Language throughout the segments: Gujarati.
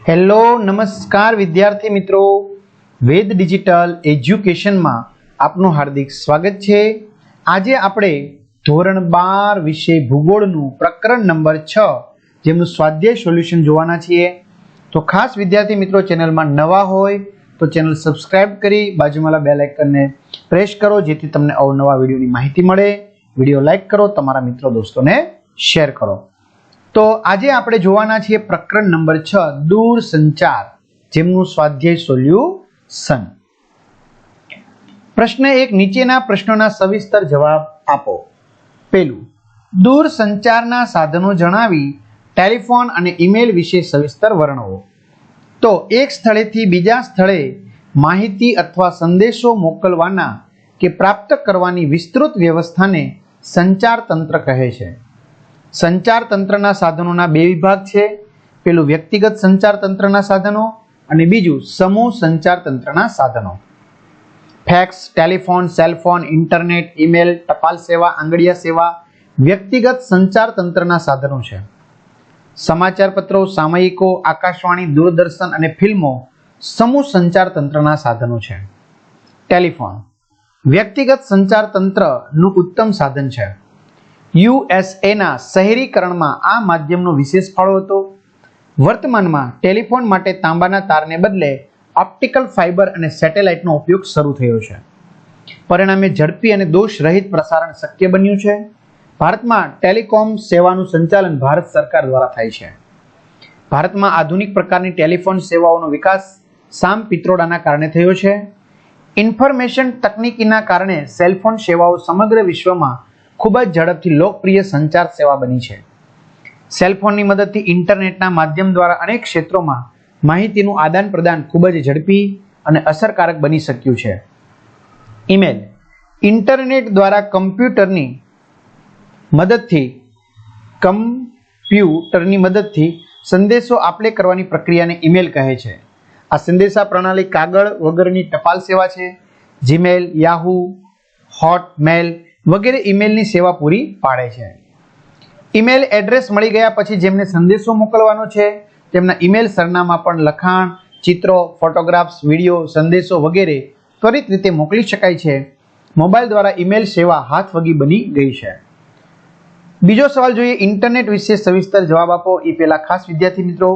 હેલો નમસ્કાર વિદ્યાર્થી મિત્રો, વેદ ડિજિટલ એજ્યુકેશનમાં આપનું હાર્દિક સ્વાગત છે। આજે આપણે ધોરણ 12 વિષય ભૂગોળનું પ્રકરણ નંબર 6 જેમનું સ્વાધ્યાય સોલ્યુશન જોવાના છીએ। તો ખાસ વિદ્યાર્થી મિત્રો ચેનલમાં નવા હોય તો ચેનલ સબસ્ક્રાઇબ કરી બાજુમાં બેલ આઇકનને પ્રેસ કરો જેથી તમને અવનવા વિડીયોની માહિતી મળે। વિડીયો લાઈક કરો, તમારા મિત્રો દોસ્તોને શેર કરો। તો આજે આપણે જોવાના છીએ પ્રકરણ નંબર 6 દૂરસંચાર જેમનું સ્વાધ્યાય સોલ્યુશન। પ્રશ્ન 1, નીચેના પ્રશ્નોના સવિસ્તર જવાબ આપો। પહેલું, દૂરસંચારના સાધનો જણાવી ટેલિફોન અને ઈમેલ વિશે સવિસ્તર વર્ણવો। તો એક સ્થળેથી બીજા સ્થળે માહિતી અથવા સંદેશો મોકલવાના કે પ્રાપ્ત કરવાની વિસ્તૃત વ્યવસ્થાને સંચાર તંત્ર કહે છે। સંચાર તંત્રના સાધનોના બે વિભાગ છે। પેલું વ્યક્તિગત સંચાર તંત્રના સાધનો અને બીજું સમૂહ સંચાર તંત્રના સાધનો। Fax, telephone, cellphone, internet, email, ટપાલ સેવા, આંગળીયા સેવા વ્યક્તિગત સંચાર તંત્રના સાધનો છે। સમાચાર પત્રો, સામયિકો, આકાશવાણી, દૂરદર્શન અને ફિલ્મો સમૂહ સંચાર તંત્રના સાધનો છે। ટેલિફોન વ્યક્તિગત સંચાર તંત્રનું ઉત્તમ સાધન છે। યુએસએના શહેરીકરણમાં આ માધ્યમનો વિશેષ ફાળો હતો। વર્તમાનમાં ટેલિફોન માટે તાંબાના તારને બદલે ઓપ્ટિકલ ફાઇબર અને સેટેલાઇટનો ઉપયોગ શરૂ થયો છે। પરિણામે ઝડપી અને દોષ રહિત પ્રસારણ શક્ય બન્યું છે। ભારતમાં ટેલિકોમ સેવાનું સંચાલન ભારત સરકાર દ્વારા થાય છે। ભારતમાં આધુનિક પ્રકારની ટેલિફોન સેવાઓનો વિકાસ સામ પિત્રોડાના કારણે થયો છે। ઇન્ફોર્મેશન તકનીકીના કારણે સેલફોન સેવાઓ સમગ્ર વિશ્વમાં ખૂબ જ ઝડપથી લોકપ્રિય સંચાર સેવા બની છે। સેલફોનની મદદથી ઇન્ટરનેટના માધ્યમ દ્વારા અનેક ક્ષેત્રોમાં માહિતીનું આદાન પ્રદાન ખૂબ જ ઝડપી અને અસરકારક બની શક્યું છે। ઈમેલ ઇન્ટરનેટ દ્વારા કમ્પ્યુટરની મદદથી સંદેશો આપલે કરવાની પ્રક્રિયાને ઈમેલ કહે છે। આ સંદેશા પ્રણાલી કાગળ વગરની ટપાલ સેવા છે। જીમેલ, યાહૂ, હોટમેલ વગેરે ઈમેલની સેવા પૂરી પાડે છે। ઈમેલ એડ્રેસ મળી ગયા પછી જેમને સંદેશો મોકલવાનો છે તેમના ઈમેલ સરનામા પણ લખાણ, ચિત્રો, ફોટોગ્રાફ્સ, વિડીયો, સંદેશો વગેરે ત્વરિત રીતે મોકલી શકાય છે। મોબાઈલ દ્વારા ઈમેલ સેવા હાથવગી બની ગઈ છે। બીજો સવાલ જોઈએ, ઇન્ટરનેટ વિશે સવિસ્તર જવાબ આપો। એ પહેલા ખાસ વિદ્યાર્થી મિત્રો,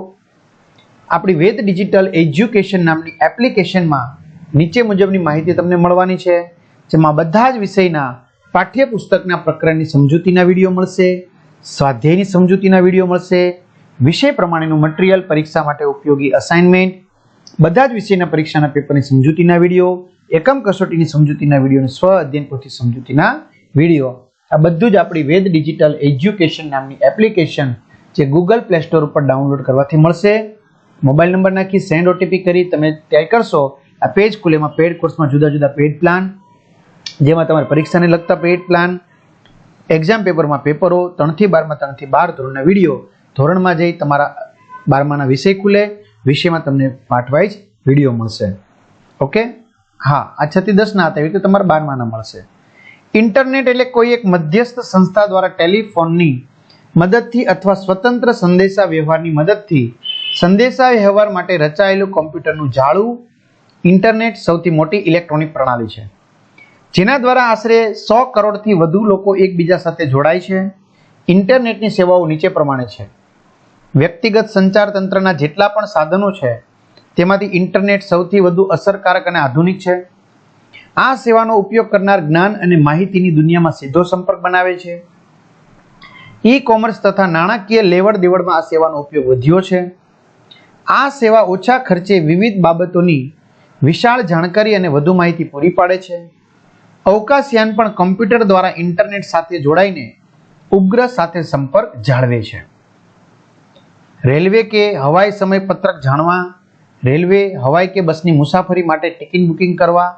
આપણી વેદ ડિજિટલ એજ્યુકેશન નામની એપ્લિકેશનમાં નીચે મુજબની માહિતી તમને મળવાની છે, જેમાં બધા જ વિષયના પાઠ્યપુસ્તકના પ્રકરણની સમજૂતીના વિડીયો મળશે, સ્વાધ્યાયની સમજૂતીના વિડીયો મળશે, વિષય પ્રમાણેનું મટીરિયલ, પરીક્ષા માટે ઉપયોગી અસાઇનમેન્ટ, બધા જ વિષયના પરીક્ષાના પેપરની સમજૂતીના વિડીયો, એકમ કસોટીની સમજૂતીના વિડીયો અને સ્વ અધ્યયન પોથી સમજૂતીના વિડીયો, આ બધું જ આપણી વેદ ડિજિટલ એજ્યુકેશન નામની એપ્લિકેશન જે ગૂગલ પ્લે સ્ટોર ઉપર ડાઉનલોડ કરવાથી મળશે। મોબાઈલ નંબર નાખી સેન્ડ ઓટીપી કરી તમે ટ્રાય કરશો, આ પેજ ખુલેમાં પેડ કોર્સમાં જુદા જુદા પેડ પ્લાન, જેમાં તમારે પરીક્ષાને લગતા પેડ પ્લાન, એક્ઝામ પેપરમાં પેપરો, 3 થી 12 માં 3 થી 12 ધોરણના વિડીયો, ધોરણમાં જઈ તમારા 12માના વિષય ખુલે, વિષયમાં તમને પાર્ટ વાઇઝ વિડીયો મળશે। ઓકે, હા, આ 6 થી 10 ના હતા એવી રીતે તમારા 12માના મળશે। ઇન્ટરનેટ એટલે કોઈ એક મધ્યસ્થ સંસ્થા દ્વારા ટેલિફોનની મદદથી અથવા સ્વતંત્ર સંદેશા વ્યવહારની મદદથી સંદેશા વ્યવહાર માટે રચાયેલું કમ્પ્યુટરનું જાળું। ઇન્ટરનેટ સૌથી મોટી ઇલેક્ટ્રોનિક પ્રણાલી છે જેના દ્વારા આશરે 100 કરોડથી વધુ લોકો એકબીજા સાથે જોડાય છે। ઇન્ટરનેટની સેવાઓ નીચે પ્રમાણે છે। વ્યક્તિગત સંચાર તંત્રના જેટલા પણ સાધનો છે તેમાંથી ઇન્ટરનેટ સૌથી વધુ અસરકારક અને આધુનિક છે। આ સેવાનો ઉપયોગ કરનાર જ્ઞાન અને માહિતીની દુનિયામાં સીધો સંપર્ક બનાવે છે। ઈ કોમર્સ તથા નાણાકીય લેવડ દેવડમાં આ સેવાનો ઉપયોગ વધ્યો છે। આ સેવા ઓછા ખર્ચે વિવિધ બાબતોની વિશાળ જાણકારી અને વધુ માહિતી પૂરી પાડે છે। અવકાશયાન પણ કમ્પ્યુટર દ્વારા ઇન્ટરનેટ સાથે જોડાઈને ઉપગ્રહ સાથે સંપર્ક જાળવે છે। રેલવે કે હવાઈ સમયપત્રક જાણવા, રેલવે, હવાઈ કે બસની મુસાફરી માટે ટિકિટ બુકિંગ કરવા,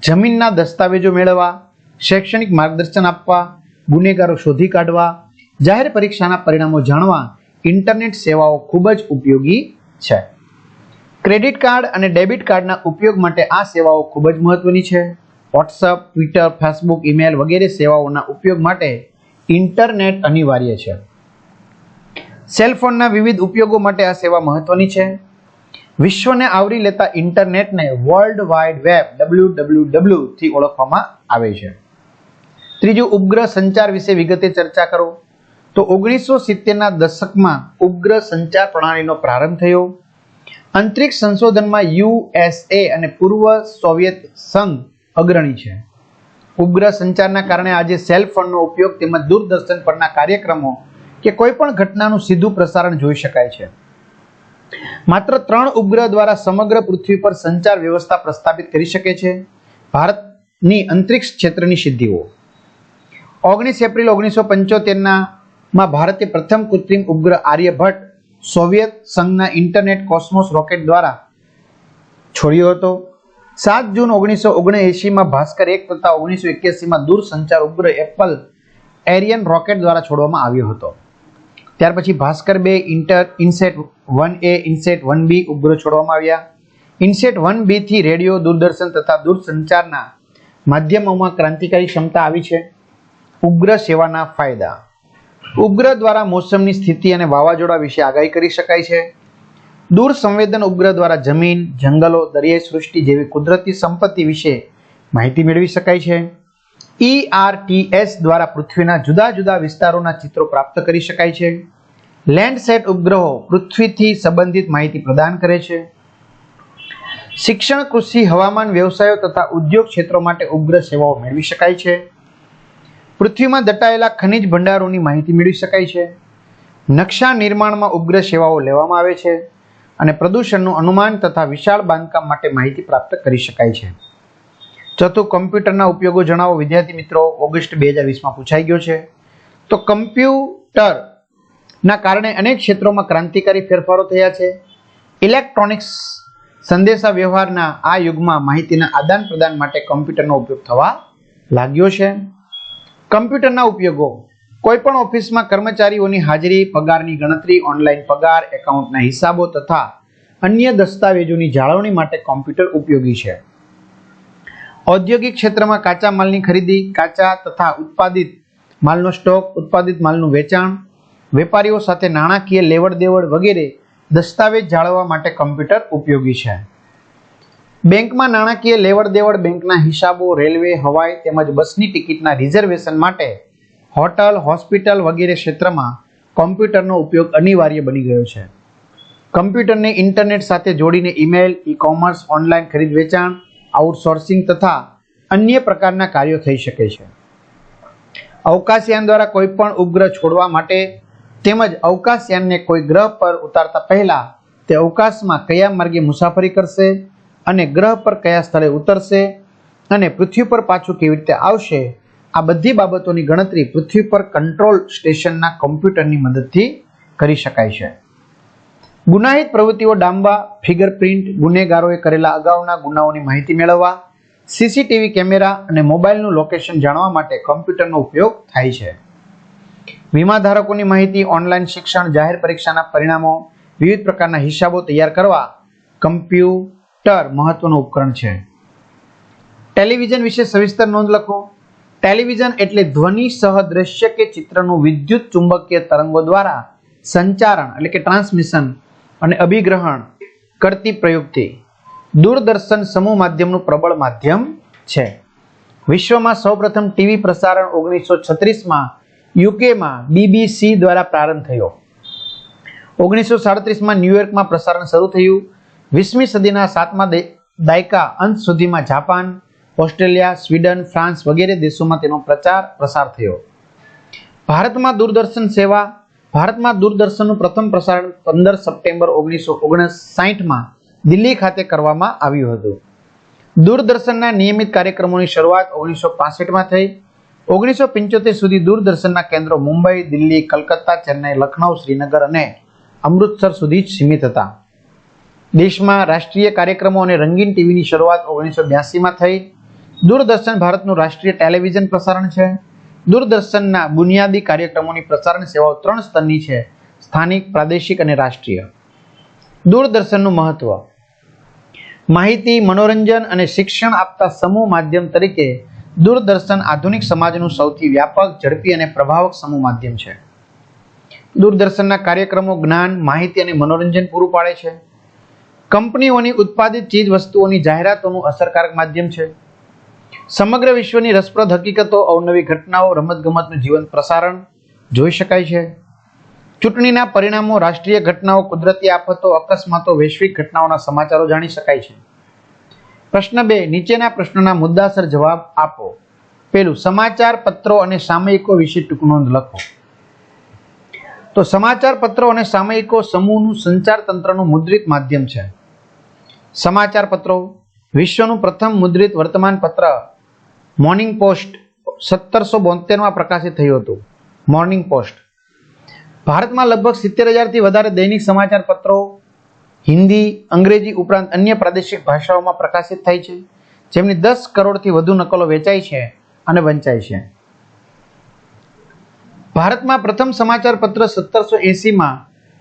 જમીનના દસ્તાવેજો મેળવવા, શૈક્ષણિક માર્ગદર્શન આપવા, ગુનેગારો શોધી કાઢવા, જાહેર પરીક્ષાના પરિણામો જાણવા ઇન્ટરનેટ સેવાઓ ખૂબ જ ઉપયોગી છે। ક્રેડિટ કાર્ડ અને ડેબિટ કાર્ડના ઉપયોગ માટે આ સેવાઓ ખૂબ જ મહત્વની છે। વોટ્સઅપ, ટ્વિટર, ફેસબુક, ઈમેલ વગેરે સેવાઓના ઉપયોગ માટે ઇન્ટરનેટ અનિવાર્ય છે। સેલફોનના વિવિધ ઉપયોગો માટે આ સેવા મહત્વની છે। વિશ્વને આવરી લેતા ઇન્ટરનેટને વર્લ્ડ વાઇડ વેબ WWW થી ઓળખવામાં આવે છે. ત્રીજું, ઉપગ્રહ સંચાર વિશે વિગતે ચર્ચા કરો. તો 1970ના દશકમાં ઉપગ્રહ સંચાર પ્રણાલીનો પ્રારંભ થયો. અંતરિક્ષ સંશોધનમાં USA અને પૂર્વ સોવિયત સંઘ અગ્રણી છે. ઉપગ્રહ સંચારના કારણે આજે સેલ ફોનનો ઉપયોગ તેમજ દૂરદર્શન પરના કાર્યક્રમો કે કોઈ પણ ઘટનાનું સીધું પ્રસારણ જોઈ શકાય છે. માત્ર 3 ઉપગ્રહ દ્વારા સમગ્ર પૃથ્વી પર સંચાર વ્યવસ્થા પ્રસ્થાપિત કરી શકે છે. ભારતની અંતરિક્ષ ક્ષેત્રની સિદ્ધિઓ. 19 એપ્રિલ 1975માં ભારતે પ્રથમ કૃત્રિમ ઉપગ્રહ આર્યભટ્ટ સોવિયત સંઘના ઇન્ટરનેટ કોસ્મોસ રોકેટ દ્વારા છોડ્યો હતો. 7 જૂન 1979માં ભાસ્કર 1 તથા 1981માં દૂરસંચાર ઉપગ્રહ એપલ એરિયન રોકેટ દ્વારા છોડવામાં આવ્યો હતો. ત્યાર પછી Bhaskar 2, inset 1A, inset 1B ઉપગ્રહ છોડવામાં આવ્યા. ઇનસેટ 1B થી રેડિયો, દૂરદર્શન તથા દૂરસંચારના માધ્યમોમાં ક્રાંતિકારી ક્ષમતા આવી છે. ઉપગ્રહ સેવાના ફાયદા. ઉપગ્રહ દ્વારા મોસમની સ્થિતિ અને વાવાઝોડા વિશે આગાહી કરી શકાય છે. દૂર સંવેદન ઉપગ્રહ દ્વારા જમીન, જંગલો, દરિયાઈ સૃષ્ટિ જેવી કુદરતી સંપત્તિ વિશે માહિતી મેળવી શકાય છે. ERTS દ્વારા પૃથ્વીના જુદા જુદા વિસ્તારોના ચિત્રો પ્રાપ્ત કરી શકાય છે. લેન્ડસેટ ઉપગ્રહો પૃથ્વીથી સંબંધિત માહિતી પ્રદાન કરે છે. શિક્ષણ, કૃષિ, હવામાન, વ્યવસાયો તથા ઉદ્યોગ ક્ષેત્રો માટે ઉપગ્રહ સેવાઓ મેળવી શકાય છે. પૃથ્વીમાં દટાયેલા ખનિજ ભંડારોની માહિતી મેળવી શકાય છે. નકશા નિર્માણમાં ઉપગ્રહ સેવાઓ લેવામાં આવે છે અને પ્રદૂષણનું અનુમાન તથા વિશાળ બાંધકામ માટે માહિતી પ્રાપ્ત કરી શકાય છે. ચોથું, કમ્પ્યુટરના ઉપયોગો જણાવો. વિદ્યાર્થી મિત્રો, ઓગસ્ટ 2020માં પૂછાઈ ગયો છે. તો કમ્પ્યુટરના કારણે અનેક ક્ષેત્રોમાં ક્રાંતિકારી ફેરફારો થયા છે. ઇલેક્ટ્રોનિક્સ સંદેશા વ્યવહારના આ યુગમાં માહિતીના આદાન પ્રદાન માટે કમ્પ્યુટરનો ઉપયોગ થવા લાગ્યો છે. કમ્પ્યુટરના ઉપયોગો. કોઈ પણ ઓફિસમાં કર્મચારીઓની હાજરી, પગારની ગણતરી, ઓનલાઈન પગાર, એકાઉન્ટના હિસાબો તથા અન્ય દસ્તાવેજોની જાળવણી માટે કોમ્પ્યુટર ઉપયોગી છે. ઔદ્યોગિક ક્ષેત્રમાં કાચા માલની ખરીદી, કાચા તથા ઉત્પાદિત માલનો સ્ટોક, ઉત્પાદિત માલનું વેચાણ, વેપારીઓ સાથે નાણાકીય લેવડ દેવડ વગેરે દસ્તાવેજ જાળવવા માટે કમ્પ્યુટર ઉપયોગી છે. બેંકમાં નાણાકીય લેવડ દેવડ, બેંકના હિસાબો, રેલવે, હવાઈ તેમજ બસની ટિકિટના રિઝર્વેશન માટે હોટલ, હોસ્પિટલ વગેરે ક્ષેત્રમાં કોમ્પ્યુટરનો ઉપયોગ અનિવાર્ય બની ગયો છે. કમ્પ્યુટરને ઇન્ટરનેટ સાથે જોડીને ઈમેલ, ઈ-કોમર્સ, ઓનલાઈન ખરીદ વેચાણ, આઉટસોર્સિંગ તથા અન્ય પ્રકારના કાર્યો થઈ શકે છે. અવકાશયાન દ્વારા કોઈ પણ ઉપગ્રહ છોડવા માટે તેમજ અવકાશયાનને કોઈ ગ્રહ પર ઉતારતા પહેલા તે અવકાશમાં કયા માર્ગે મુસાફરી કરશે અને ગ્રહ પર કયા સ્થળે ઉતરશે અને પૃથ્વી પર પાછું કેવી રીતે આવશે, આ બધી બાબતોની ગણતરી પૃથ્વી પર કંટ્રોલ સ્ટેશનના કમ્પ્યુટરની મદદથી કરી શકાય છે. ગુનાહિત પ્રવૃત્તિઓ ડામવા, ફિંગરપ્રિન્ટ, ગુનેગારોએ કરેલા અગાઉના ગુનાઓની માહિતી મેળવવા, સીસીટીવી કેમેરા અને મોબાઈલનું લોકેશન જાણવા માટે કમ્પ્યુટરનો ઉપયોગ થાય છે. વીમા ધારકોની માહિતી, ઓનલાઈન શિક્ષણ, જાહેર પરીક્ષાના પરિણામો, વિવિધ પ્રકારના હિસાબો તૈયાર કરવા કમ્પ્યુટર મહત્વનું ઉપકરણ છે. ટેલિવિઝન વિશે સવિસ્તર નોંધ લખો. ટેલિવિઝન એટલે ધ્વનિ સહ દ્રશ્ય કે ચિત્રનું વિદ્યુત ચુંબકીય તરંગો દ્વારા સંચારણ એટલે કે ટ્રાન્સમિશન અને અભિગ્રહણ કરતી પ્રયુક્તિ. દૂરદર્શન સમૂહ માધ્યમનું પ્રબળ માધ્યમ છે. વિશ્વમાં સૌપ્રથમ ટીવી પ્રસારણ 1936માં યુકેમાં BBC દ્વારા પ્રારંભ થયો. 1937માં ન્યુયોર્કમાં પ્રસારણ શરૂ થયું. 20મી સદીના 7મા દાયકા અંત સુધીમાં જાપાન, ઓસ્ટ્રેલિયા, સ્વીડન, ફ્રાન્સ વગેરે દેશોમાં તેનો પ્રસાર થયો. ભારતમાં દૂરદર્શનનું પ્રથમ પ્રસારણ 15 સપ્ટેમ્બર 1959માં દિલ્હી ખાતે કરવામાં આવ્યું હતું. દૂરદર્શનના નિયમિત કાર્યક્રમોની શરૂઆત 1965માં થઈ. 1975 સુધી દૂરદર્શનના કેન્દ્રો મુંબઈ, દિલ્હી, કલકત્તા, ચેન્નઈ, લખનઉ, શ્રીનગર અને અમૃતસર સુધી જ સીમિત હતા. દેશમાં રાષ્ટ્રીય કાર્યક્રમો અને રંગીન ટીવીની શરૂઆત 1982માં થઈ. દૂરદર્શન ભારતનું રાષ્ટ્રીય ટેલિવિઝન પ્રસારણ છે. દૂરદર્શનના બુનિયાદી કાર્યક્રમોની પ્રસારણ સેવાઓ 3 સ્તરની છે: સ્થાનિક, પ્રાદેશિક અને રાષ્ટ્રીય. દૂરદર્શનનું મહત્વ. માહિતી, મનોરંજન અને શિક્ષણ આપતા સમૂહ માધ્યમ તરીકે દૂરદર્શન આધુનિક સમાજનું સૌથી વ્યાપક, ઝડપી અને પ્રભાવક સમૂહ માધ્યમ છે. દૂરદર્શનના કાર્યક્રમો જ્ઞાન, માહિતી અને મનોરંજન પૂરું પાડે છે. કંપનીઓની ઉત્પાદિત ચીજ વસ્તુઓની જાહેરાતોનું અસરકારક માધ્યમ છે. સમગ્ર વિશ્વની રસપ્રદ હકીકતો, અવનવી ઘટનાઓ, રમતગમતનું જીવંત પ્રસારણ જોઈ શકાય છે. ચૂંટણીના પરિણામો, રાષ્ટ્રીય ઘટનાઓ, કુદરતી આફતો, અકસ્માતો, વૈશ્વિક ઘટનાઓના સમાચારો જાણી શકાય છે. પ્રશ્ન 2, નીચેના પ્રશ્નોના મુદ્દાસર જવાબ આપો. પેલું, સમાચાર પત્રો અને સામયિકો વિશે ટૂંક નોંધ લખો. તો સમાચાર પત્રો અને સામયિકો સમૂહનું સંચાર તંત્રનું મુદ્રિત માધ્યમ છે. સમાચાર પત્રો, વિશ્વનું પ્રથમ મુદ્રિત વર્તમાન પત્ર મોર્નિંગ પોસ્ટ 1772માં પ્રકાશિત થયું હતું. Morning post. ભારતમાં લગભગ 70,000થી વધારે દૈનિક સમાચાર પત્રો હિન્દી, અંગ્રેજી ઉપરાંત અન્ય પ્રાદેશિક ભાષાઓમાં પ્રકાશિત થાય છે, જેમની 10 કરોડથી વધુ નકલો વેચાઈ છે અને વંચાય છે. ભારતમાં પ્રથમ સમાચાર પત્ર 1780માં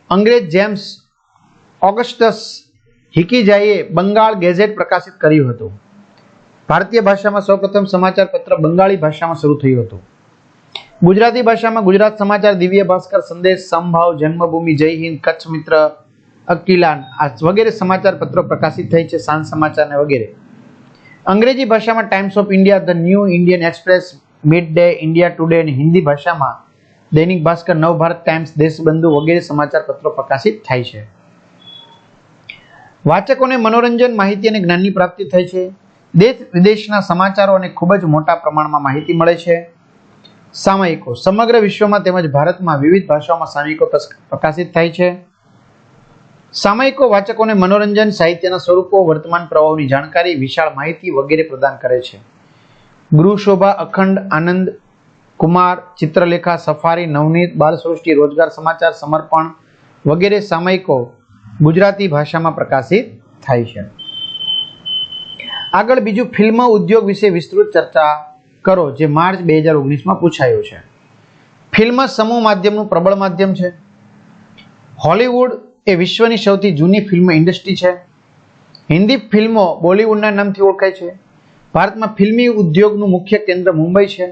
અંગ્રેજ જેમ્સ ઓગસ્ટસ હિકીજાઈએ બંગાળ ગેઝેટ પ્રકાશિત કર્યું હતું. ભારતીય ભાષામાં સૌપ્રથમ સમાચાર પત્ર બંગાળી ભાષામાં શરૂ થયું હતું. ગુજરાતી ભાષામાં ગુજરાત સમાચાર, દિવ્ય ભાસ્કર, સંદેશ, સમભાવ, જન્મભૂમિ, જય હિન્દ, કચ્છ મિત્ર, અકિલાન આ વગેરે સમાચાર પત્રો પ્રકાશિત થઈ છે. સાંજ સમાચાર અને વગેરે. અંગ્રેજી ભાષામાં times of India, the new Indian express, mid day, India today અને હિન્દી ભાષામાં દૈનિક ભાસ્કર, નવભારત ટાઈમ્સ, દેશબંધુ વગેરે સમાચાર પત્રો પ્રકાશિત થાય છે. વાચકોને મનોરંજન, માહિતી અને જ્ઞાનની પ્રાપ્તિ થાય છે. દેશ વિદેશના સમાચારો અને ખૂબ જ મોટા પ્રમાણમાં માહિતી મળે છે. સામયિકો, સમગ્ર વિશ્વમાં તેમજ ભારતમાં વિવિધ ભાષાઓમાં સામયિકો પ્રકાશિત થાય છે. સામયિકો વાચકોને મનોરંજન, સાહિત્યના સ્વરૂપો, વર્તમાન પ્રવાહોની જાણકારી, વિશાળ માહિતી વગેરે પ્રદાન કરે છે. ગૃહ શોભા, અખંડ, આનંદ કુમાર, ચિત્રલેખા, સફારી, નવનીત, બાલસૃષ્ટિ, રોજગાર સમાચાર, સમર્પણ વગેરે સામયિકો ગુજરાતી ભાષામાં પ્રકાશિત થાય છે. આગળ બીજું, ફિલ્મ ઉદ્યોગ વિશે વિસ્તૃત ચર્ચા કરો, જે માર્ચ 2019માં પૂછાયો છે. ફિલ્મ સમૂહ માધ્યમનું પ્રબળ માધ્યમ છે. હોલિવૂડ એ વિશ્વની સૌથી જૂની ફિલ્મ ઇન્ડસ્ટ્રી છે. હિન્દી ફિલ્મો બોલિવૂડના નામથી ઓળખાય છે. ભારતમાં ફિલ્મી ઉદ્યોગનું મુખ્ય કેન્દ્ર મુંબઈ છે.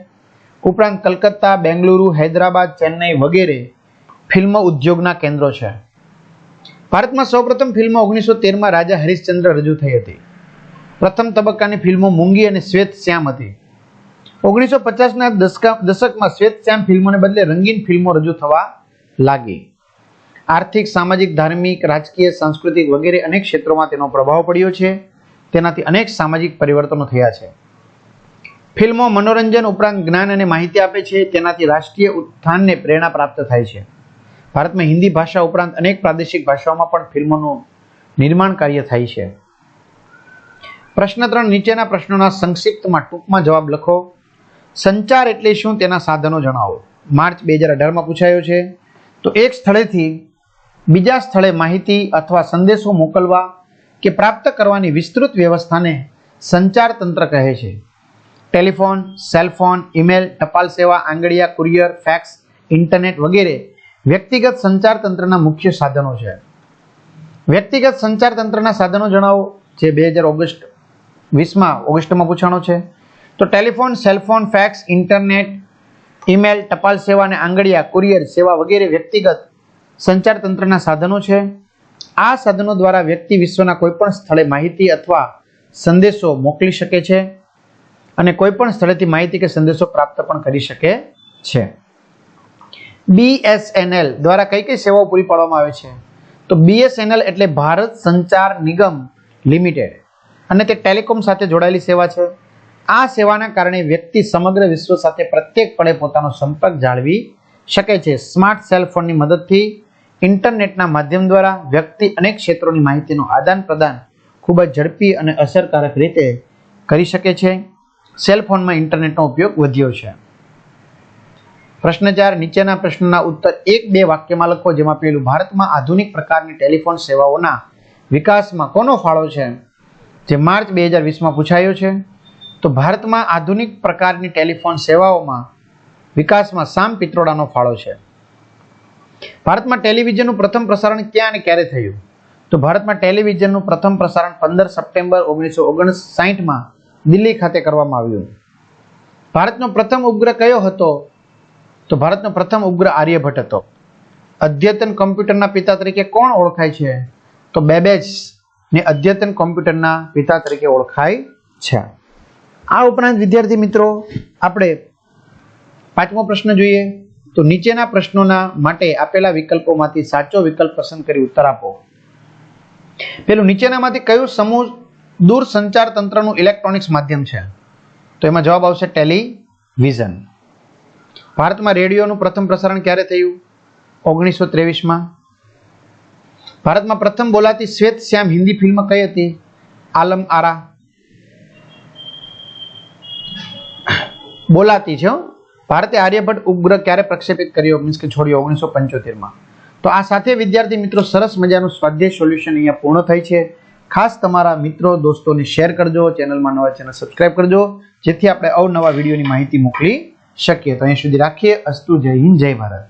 ઉપરાંત કલકત્તા, બેંગલુરુ, હૈદરાબાદ, ચેન્નઈ વગેરે ફિલ્મ ઉદ્યોગના કેન્દ્રો છે. ભારતમાં સૌપ્રથમ ફિલ્મ 1913માં રાજા હરિશ્ચંદ્ર રજૂ થઈ હતી. પ્રથમ તબક્કાની ફિલ્મો મૂંગી અને શ્વેત શ્યામ હતી. 1950ના દશકમાં શ્વેત શ્યામ ફિલ્મોને બદલે રંગીન ફિલ્મો રજૂ થવા લાગી. આર્થિક, સામાજિક, ધાર્મિક, રાજકીય, સાંસ્કૃતિક વગેરે અનેક ક્ષેત્રોમાં તેનો પ્રભાવ પડ્યો છે. તેનાથી અનેક સામાજિક પરિવર્તનો થયા છે. ફિલ્મો મનોરંજન ઉપરાંત જ્ઞાન અને માહિતી આપે છે. તેનાથી રાષ્ટ્રીય ઉત્થાનને પ્રેરણા પ્રાપ્ત થાય છે. ભારતમાં હિન્દી ભાષા ઉપરાંત અનેક પ્રાદેશિક ભાષાઓમાં પણ ફિલ્મોનું નિર્માણ કાર્ય થાય છે. પ્રશ્ન 3, નીચેના પ્રશ્નોના સંક્ષિપ્તમાં ટૂંકમાં જવાબ લખો. સંચાર એટલે શું, તેના સાધનો જણાવો. માર્ચ 2018માં પૂછાયો છે. તો એક સ્થળેથી બીજા સ્થળે માહિતી અથવા સંદેશો મોકલવા કે પ્રાપ્ત કરવાની વિસ્તૃત વ્યવસ્થાને સંચાર તંત્ર કહે છે. ટેલિફોન, સેલફોન, ઈમેલ, ટપાલ સેવા, આંગળીયા, કુરિયર, ફેક્સ, ઇન્ટરનેટ વગેરે વ્યક્તિગત સંચાર તંત્રના મુખ્ય સાધનો છે. વ્યક્તિગત સંચાર તંત્રના સાધનો જણાવો, જે 2020માં ઓગસ્ટમાં પૂછાણો છે. તો telephone, cellphone, fax, internet, email, ટપાલ સેવા અને આંગળીયા, કુરિયર સેવા વગેરે વ્યક્તિગત સંચાર તંત્રના સાધનો છે. આ સાધનો દ્વારા વ્યક્તિ વિશ્વના કોઈપણ સ્થળે માહિતી અથવા સંદેશો મોકલી શકે છે અને કોઈપણ સ્થળેથી માહિતી કે સંદેશો પ્રાપ્ત પણ કરી શકે છે. BSNL દ્વારા કઈ કઈ સેવાઓ પૂરી પાડવામાં આવે છે? તો BSNL એટલે ભારત સંચાર નિગમ લિમિટેડ અને તે ટેલિકોમ સાથે જોડાયેલી સેવા છે. આ સેવાના કારણે વ્યક્તિ સમગ્ર વિશ્વ સાથે પ્રત્યેકપણે પોતાનો સંપર્ક જાળવી શકે છે. સ્માર્ટ સેલ ફોનની મદદથી ઇન્ટરનેટના માધ્યમ દ્વારા વ્યક્તિ અનેક ક્ષેત્રોની માહિતીનું આદાન પ્રદાન ખૂબ જ ઝડપી અને અસરકારક રીતે કરી શકે છે. સેલ ફોનમાં ઇન્ટરનેટનો ઉપયોગ વધ્યો છે. પ્રશ્ન 4, નીચેના પ્રશ્નના ઉત્તર 1-2 વાક્યમાં લખો, જેમાં પહેલું, ભારતમાં આધુનિક પ્રકારની ટેલિફોન સેવાઓના વિકાસમાં કોનો ફાળો છે? જે માર્ચ 2020માં પૂછાયો છે. તો ભારતમાં આધુનિક પ્રકારની ટેલિફોન સેવાઓમાં વિકાસમાં સામ પિત્રોડાનો ફાળો છે. ભારતમાં ટેલિવિઝનનું પ્રથમ પ્રસારણ ક્યાં અને ક્યારે થયું? તો ભારતમાં ટેલિવિઝનનું પ્રથમ પ્રસારણ 15 સપ્ટેમ્બર 1959માં દિલ્હી ખાતે કરવામાં આવ્યું. ભારતનો પ્રથમ ઉપગ્રહ કયો હતો? તો ભારતનો પ્રથમ ઉપગ્રહ આર્યભટ્ટ હતો. અદ્યતન કમ્પ્યુટરના પિતા તરીકે કોણ ઓળખાય છે? તો બેબેજ ને અદ્યતન કોમ્પ્યુટરના પિતા તરીકે ઓળખાય છે. આ ઉપરાંત વિદ્યાર્થી મિત્રો આપણે 5મો પ્રશ્ન જોઈએ તો નીચેના પ્રશ્નોના માટે આપેલા વિકલ્પોમાંથી સાચો વિકલ્પ પસંદ કરી ઉત્તર આપો. પેલું નીચેનામાંથી કયું સમૂહ દૂરસંચાર તંત્રનું ઇલેક્ટ્રોનિક્સ માધ્યમ છે? તો એમાં જવાબ આવશે ટેલિવિઝન. ભારતમાં રેડિયોનું પ્રથમ પ્રસારણ ક્યારે થયું? 1923માં. ભારતમાં પ્રથમ બોલાતી શ્વેત શ્યામ હિન્દી ફિલ્મ કઈ હતી? આલમ આરા. બોલાતી છે. ભારતે આર્યભટ્ટ ઉપગ્રહ ક્યારે પ્રક્ષેપિત કર્યો મીન્સ કે છોડ્યો? 1975માં. તો આ સાથે વિદ્યાર્થી મિત્રો સરસ મજાનું સ્વાધ્યાય સોલ્યુશન અહીંયા પૂર્ણ થાય છે. ખાસ તમારા મિત્રો દોસ્તોને શેર કરજો, ચેનલમાં નવા ચેનલ સબસ્ક્રાઇબ કરજો જેથી આપણે અવનવા વિડીયોની માહિતી મોકલી શકીએ. તો અહીં સુધી રાખીએ. અસ્તુ. જય હિન્દ, જય ભારત.